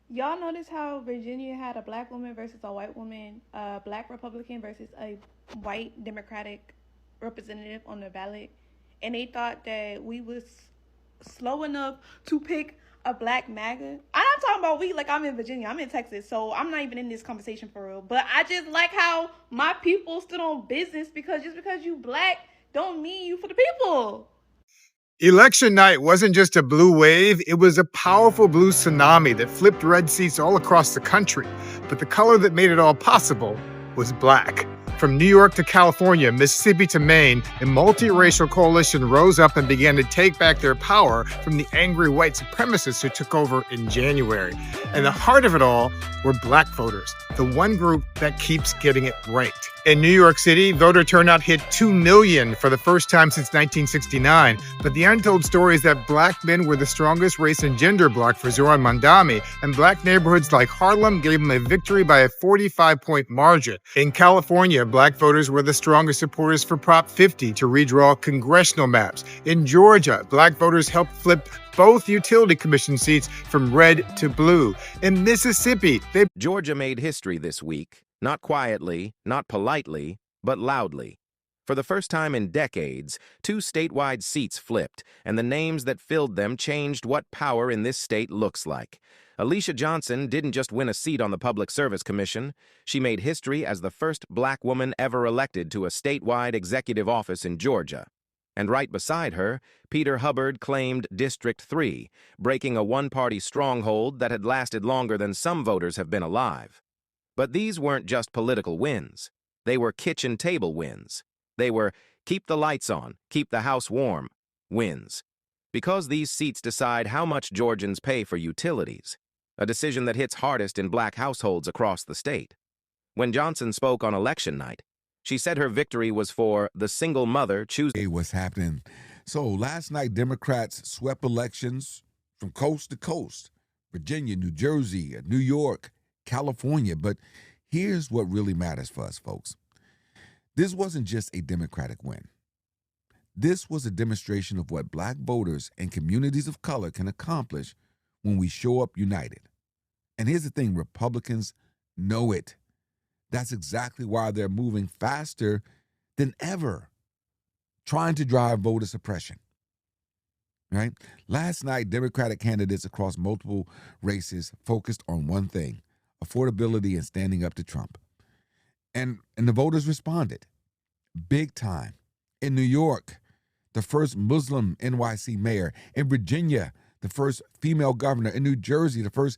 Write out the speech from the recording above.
Y'all notice how Virginia had a black woman versus a white woman, a black Republican versus a white Democratic representative on the ballot, and they thought that we was slow enough to pick a black MAGA. I'm not talking about we, like I'm in Virginia, I'm in Texas, so I'm not even in this conversation for real. But I just like how my people stood on business because just because you black don't mean you for the people. Election night wasn't just a blue wave, it was a powerful blue tsunami that flipped red seats all across the country. But the color that made it all possible was black. From New York to California, Mississippi to Maine, a multiracial coalition rose up and began to take back their power from the angry white supremacists who took over in January. And the heart of it all were black voters, the one group that keeps getting it right. In New York City, voter turnout hit 2 million for the first time since 1969. But the untold story is that black men were the strongest race and gender bloc for Zohran Mamdani, and black neighborhoods like Harlem gave him a victory by a 45-point margin. In California, black voters were the strongest supporters for Prop 50 to redraw congressional maps. In Georgia, black voters helped flip both utility commission seats from red to blue. In Mississippi, Georgia made history this week, not quietly, not politely, but loudly. For the first time in decades, two statewide seats flipped, and the names that filled them changed what power in this state looks like. Alicia Johnson didn't just win a seat on the Public Service Commission. She made history as the first black woman ever elected to a statewide executive office in Georgia. And right beside her, Peter Hubbard claimed District 3, breaking a one-party stronghold that had lasted longer than some voters have been alive. But these weren't just political wins. They were kitchen table wins. They were keep the lights on, keep the house warm wins. Because these seats decide how much Georgians pay for utilities, a decision that hits hardest in black households across the state. When Johnson spoke on election night, she said her victory was for the single mother choosing. Hey, what's happening? So last night, Democrats swept elections from coast to coast: Virginia, New Jersey, New York, California. But here's what really matters for us, folks. This wasn't just a Democratic win. This was a demonstration of what black voters and communities of color can accomplish when we show up united. And here's the thing, Republicans know it. That's exactly why they're moving faster than ever, trying to drive voter suppression, right? Last night, Democratic candidates across multiple races focused on one thing: affordability and standing up to Trump. And the voters responded big time. In New York, the first Muslim NYC mayor. In Virginia, the first female governor. In New Jersey, the first